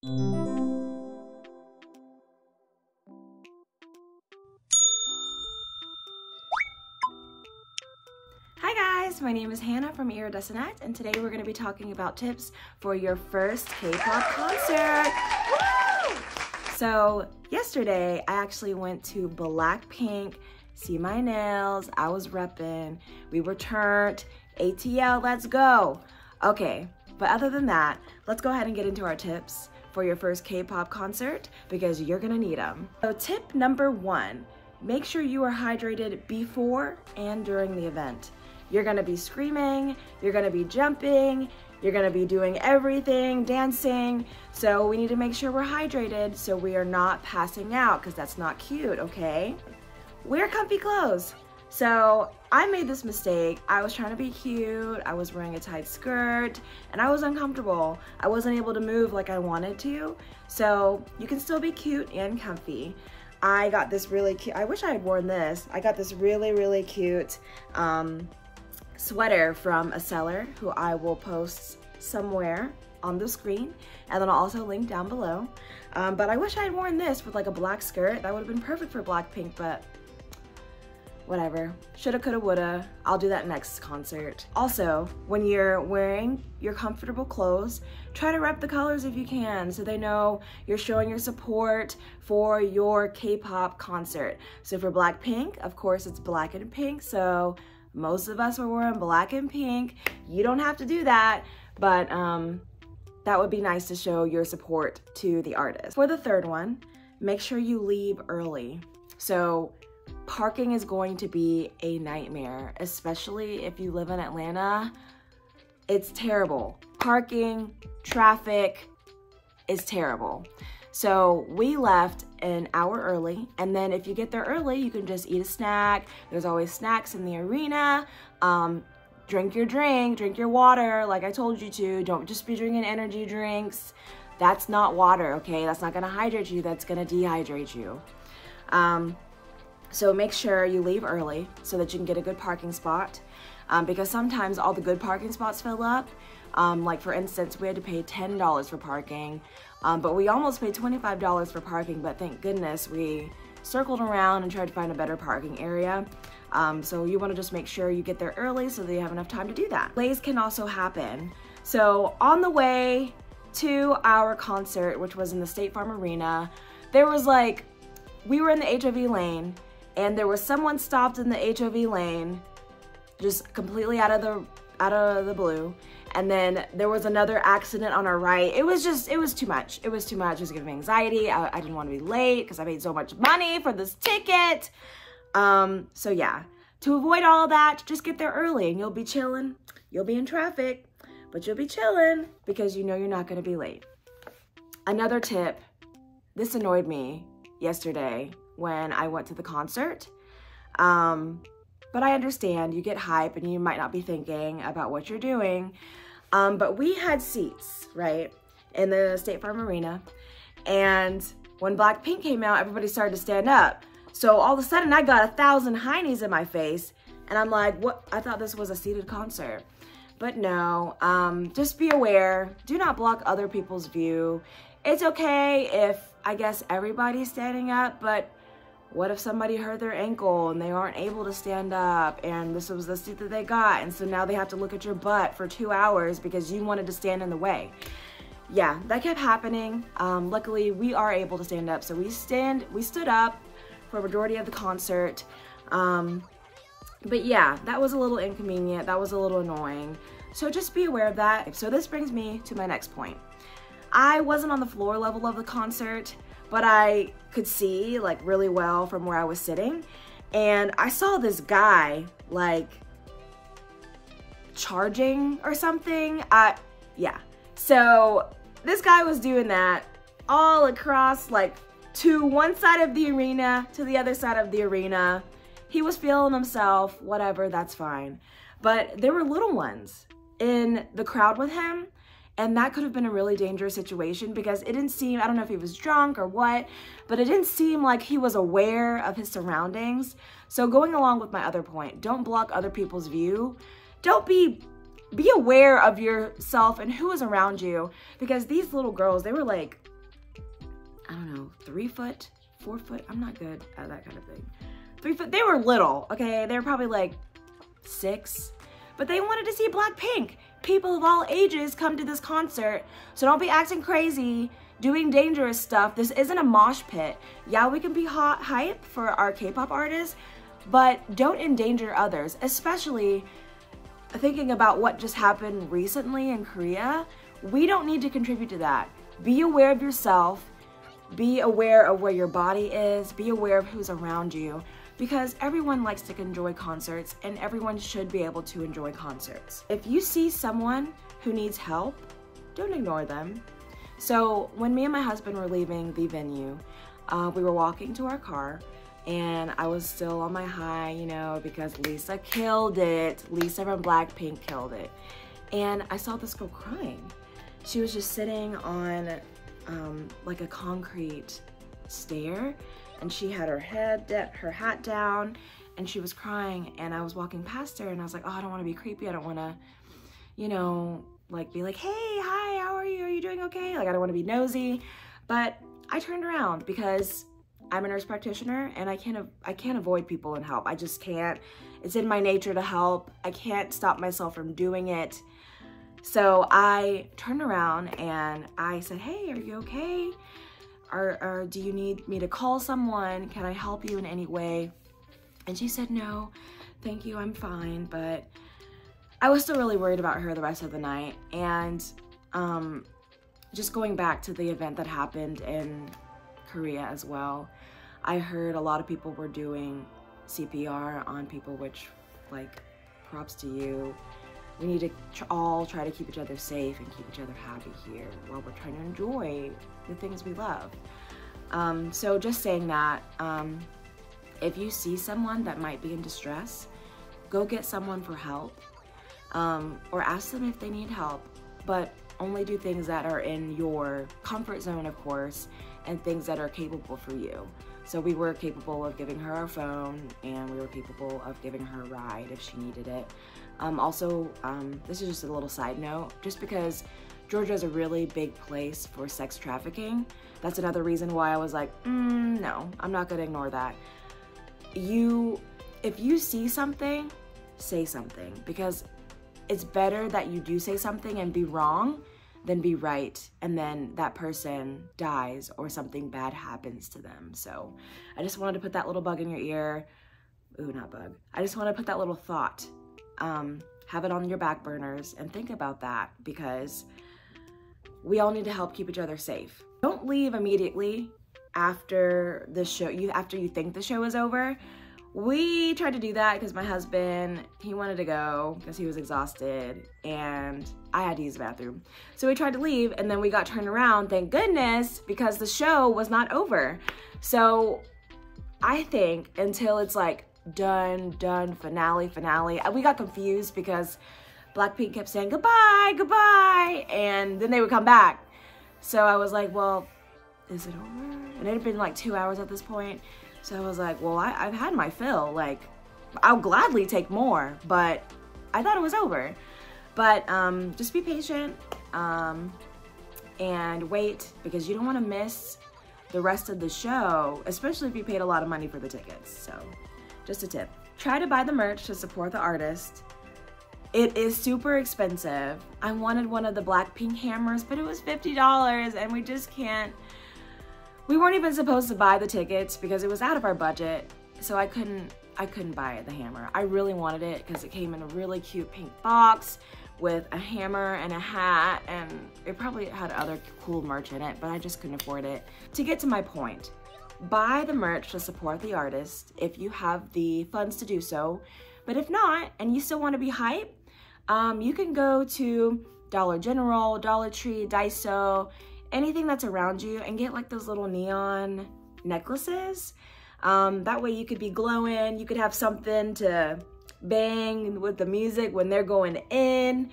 Hi guys, my name is Hannah from Iridescent, and today we're going to be talking about tips for your first K-pop concert. Woo! So yesterday I actually went to Blackpink, See My Nails, I was repping, we were turned, ATL, let's go. Okay, but other than that, let's go ahead and get into our tips for your first K-pop concert because you're gonna need them. So tip number 1, make sure you are hydrated before and during the event. You're gonna be screaming, you're gonna be jumping, you're gonna be doing everything, dancing. So we need to make sure we're hydrated so we are not passing out because that's not cute, okay? Wear comfy clothes. So I made this mistake. I was trying to be cute, I was wearing a tight skirt, and I was uncomfortable. I wasn't able to move like I wanted to. So you can still be cute and comfy. I got this really cute, I wish I had worn this. I got this really cute sweater from a seller who I will post somewhere on the screen, and then I'll also link down below. But I wish I had worn this with like a black skirt. That would have been perfect for Blackpink, but whatever. Shoulda, coulda, woulda. I'll do that next concert. Also, when you're wearing your comfortable clothes, try to rep the colors if you can so they know you're showing your support for your K-pop concert. So for Blackpink, of course, it's black and pink, so most of us were wearing black and pink. You don't have to do that, but that would be nice to show your support to the artist. For the third one, make sure you leave early. So parking is going to be a nightmare, especially if you live in Atlanta. It's terrible. Parking, traffic is terrible. So we left an hour early, and then if you get there early, you can just eat a snack. There's always snacks in the arena. Drink your drink, drink your water like I told you to. Don't just be drinking energy drinks. That's not water, okay? That's not gonna hydrate you, that's gonna dehydrate you. So make sure you leave early so that you can get a good parking spot, because sometimes all the good parking spots fill up. Like for instance, we had to pay $10 for parking, but we almost paid $25 for parking, but thank goodness we circled around and tried to find a better parking area. So you want to just make sure you get there early so that you have enough time to do that. Delays can also happen. So on the way to our concert, which was in the State Farm Arena, there was like, we were in the HOV lane, and there was someone stopped in the HOV lane, just completely out of the blue. And then there was another accident on our right. It was too much. It was too much. It was giving me anxiety. I didn't want to be late because I paid so much money for this ticket. So yeah, to avoid all of that, just get there early and you'll be chilling. You'll be in traffic, but you'll be chilling because you know you're not going to be late. Another tip, this annoyed me yesterday when I went to the concert. But I understand, you get hype and you might not be thinking about what you're doing. But we had seats, right, in the State Farm Arena. And when Blackpink came out, everybody started to stand up. So all of a sudden I got 1,000 heinies in my face. And I'm like, what? I thought this was a seated concert. But no, just be aware. Do not block other people's view. It's okay if, I guess, everybody's standing up, but what if somebody hurt their ankle and they aren't able to stand up and this was the seat that they got, and so now they have to look at your butt for 2 hours because you wanted to stand in the way? Yeah, that kept happening. Luckily, we are able to stand up, so we stood up for a majority of the concert. But yeah, that was a little inconvenient. That was a little annoying. So just be aware of that. So this brings me to my next point. I wasn't on the floor level of the concert, but I could see like really well from where I was sitting. And I saw this guy like charging or something. Yeah. So this guy was doing that all across, like to one side of the arena, to the other side of the arena. He was feeling himself, whatever, that's fine. But there were little ones in the crowd with him. And that could have been a really dangerous situation because it didn't seem, I don't know if he was drunk or what, but it didn't seem like he was aware of his surroundings. So going along with my other point, don't block other people's view. Don't be aware of yourself and who is around you, because these little girls, they were like I don't know, 3 foot, 4 foot. I'm not good at that kind of thing. 3 foot, they were little, okay? They were probably like 6, but they wanted to see Blackpink. People of all ages come to this concert, so don't be acting crazy, doing dangerous stuff. This isn't a mosh pit. Yeah, we can be hot hype for our K-pop artists, but don't endanger others, especially thinking about what just happened recently in Korea. We don't need to contribute to that. Be aware of yourself, be aware of where your body is, be aware of who's around you, because everyone likes to enjoy concerts and everyone should be able to enjoy concerts. If you see someone who needs help, don't ignore them. So when me and my husband were leaving the venue, we were walking to our car and I was still on my high, you know, because Lisa killed it. Lisa from Blackpink killed it. And I saw this girl crying. She was just sitting on like a concrete stair, and she had her hat down, and she was crying, and I was walking past her and I was like, oh, I don't want to be creepy. I don't want to, you know, like be like, hey, hi, how are you? Are you doing okay? Like, I don't want to be nosy. But I turned around because I'm a nurse practitioner and I can't avoid people and help. I just can't. It's in my nature to help. I can't stop myself from doing it. So I turned around and I said, hey, are you okay? Or do you need me to call someone? Can I help you in any way? And she said, no, thank you, I'm fine. But I was still really worried about her the rest of the night. And just going back to the event that happened in Korea as well, I heard a lot of people were doing CPR on people, which, like, props to you. We need to all try to keep each other safe and keep each other happy here while we're trying to enjoy the things we love. So just saying that, if you see someone that might be in distress, go get someone for help, or ask them if they need help, but only do things that are in your comfort zone, of course, and things that are capable for you. So we were capable of giving her our phone, and we were capable of giving her a ride if she needed it. Also, this is just a little side note, just because Georgia is a really big place for sex trafficking, that's another reason why I was like, no, I'm not gonna ignore that. If you see something, say something, because it's better that you do say something and be wrong than be right and then that person dies or something bad happens to them. So I just wanted to put that little bug in your ear. Ooh, not bug. I just want to put that little thought. Have it on your back burners and think about that, because we all need to help keep each other safe. Don't leave immediately after the show, after you think the show is over. We tried to do that because my husband, he wanted to go because he was exhausted and I had to use the bathroom. So we tried to leave and then we got turned around, thank goodness, because the show was not over. So I think until it's like done, finale, we got confused because Blackpink kept saying goodbye, and then they would come back. So I was like, well, is it over? And it had been like 2 hours at this point. So I was like, well, I've had my fill. Like, I'll gladly take more, but I thought it was over. But just be patient and wait, because you don't want to miss the rest of the show, especially if you paid a lot of money for the tickets. So just a tip. Try to buy the merch to support the artist. It is super expensive. I wanted one of the Blackpink hammers, but it was $50 and we just can't. We weren't even supposed to buy the tickets because it was out of our budget, so I couldn't buy the hammer. I really wanted it because it came in a really cute pink box with a hammer and a hat, and it probably had other cool merch in it, but I just couldn't afford it. To get to my point, buy the merch to support the artist if you have the funds to do so, but if not, and you still want to be hype, you can go to Dollar General, Dollar Tree, Daiso, anything that's around you, and get like those little neon necklaces. That way you could be glowing, you could have something to bang with the music when they're going in.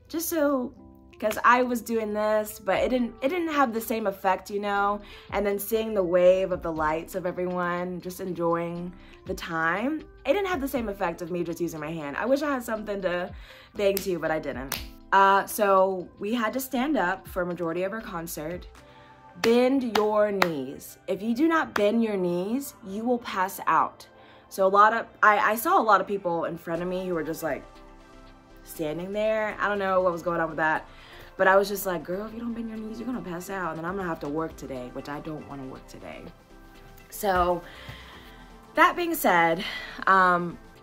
Just so, because I was doing this, but it didn't have the same effect, you know, and then seeing the wave of the lights of everyone just enjoying the time, it didn't have the same effect of me just using my hand. I wish I had something to bang to, but I didn't. So we had to stand up for a majority of our concert, bend your knees. If you do not bend your knees, you will pass out. So I saw a lot of people in front of me who were just like standing there. I don't know what was going on with that, but I was just like, girl, if you don't bend your knees, you're gonna pass out, and then I'm gonna have to work today, which I don't want to work today. So that being said,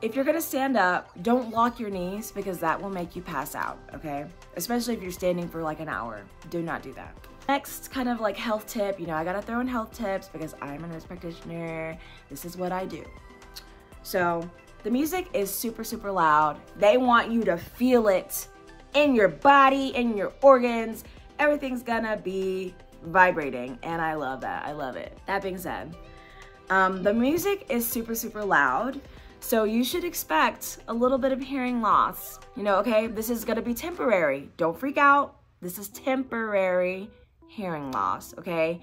if you're gonna stand up, don't lock your knees because that will make you pass out, okay? Especially if you're standing for like an hour. Do not do that. Next kind of like health tip, you know, I gotta throw in health tips because I'm a nurse practitioner. This is what I do. So the music is super, super loud. They want you to feel it in your body, in your organs. Everything's gonna be vibrating, and I love that. I love it. That being said, the music is super, super loud, so you should expect a little bit of hearing loss. You know, okay, this is gonna be temporary. Don't freak out. This is temporary hearing loss, okay?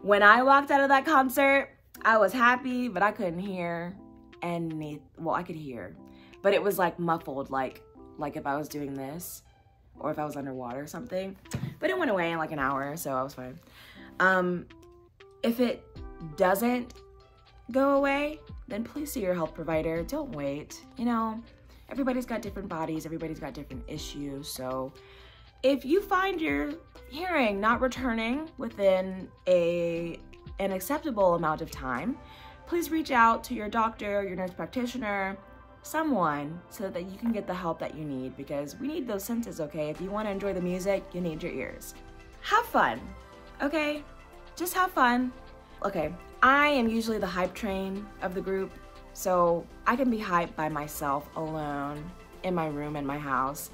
When I walked out of that concert, I was happy, but I couldn't hear well, I could hear, but it was like muffled, like if I was doing this or if I was underwater or something. But it went away in like an hour, so I was fine. If it doesn't go away, then please see your health provider. Don't wait. You know, everybody's got different bodies, everybody's got different issues. So if you find your hearing not returning within an acceptable amount of time, please reach out to your doctor, your nurse practitioner, someone, so that you can get the help that you need, because we need those senses, okay? If you want to enjoy the music, you need your ears. Have fun, okay? Just have fun. Okay, I am usually the hype train of the group, so I can be hyped by myself alone in my room in my house.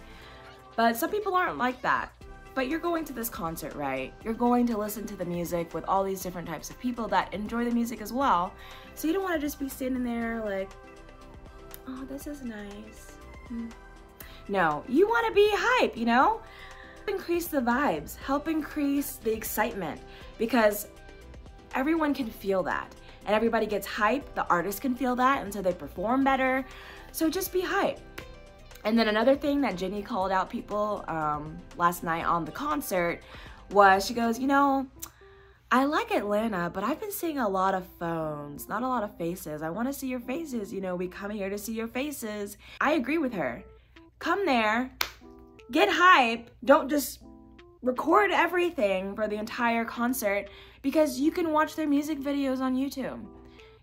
But some people aren't like that. But you're going to this concert, right? You're going to listen to the music with all these different types of people that enjoy the music as well. So you don't want to just be standing there like, oh, this is nice. No, you want to be hype, you know? Increase the vibes, help increase the excitement, because everyone can feel that. And everybody gets hype, the artists can feel that, and so they perform better. So just be hype. And then another thing that Jenny called out people last night on the concert was, she goes, you know, I like Atlanta, but I've been seeing a lot of phones, not a lot of faces. I want to see your faces. You know, we come here to see your faces. I agree with her. Come there, get hype. Don't just record everything for the entire concert, because you can watch their music videos on YouTube.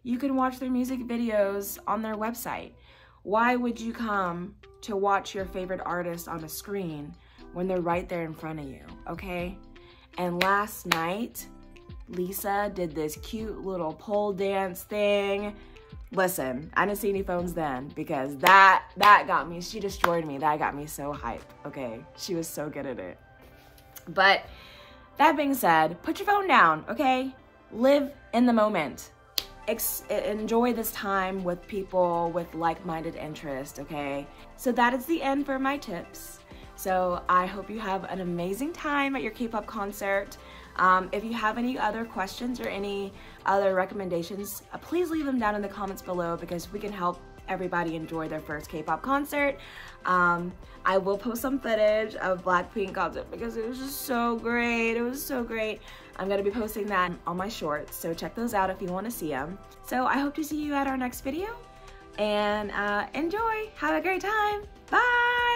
You can watch their music videos on their website. Why would you come to watch your favorite artist on a screen when they're right there in front of you, okay? And last night, Lisa did this cute little pole dance thing. Listen, I didn't see any phones then, because that got me, she destroyed me. That got me so hyped, okay? She was so good at it. But that being said, put your phone down, okay? Live in the moment. Enjoy this time with people with like-minded interest, okay? So that is the end for my tips. So I hope you have an amazing time at your K-pop concert. If you have any other questions or any other recommendations, please leave them down in the comments below, because we can help everybody enjoy their first K-pop concert. I will post some footage of Blackpink concert because it was just so great. It was so great. I'm gonna be posting that on my shorts, so check those out if you want to see them. So I hope to see you at our next video, and enjoy. Have a great time. Bye.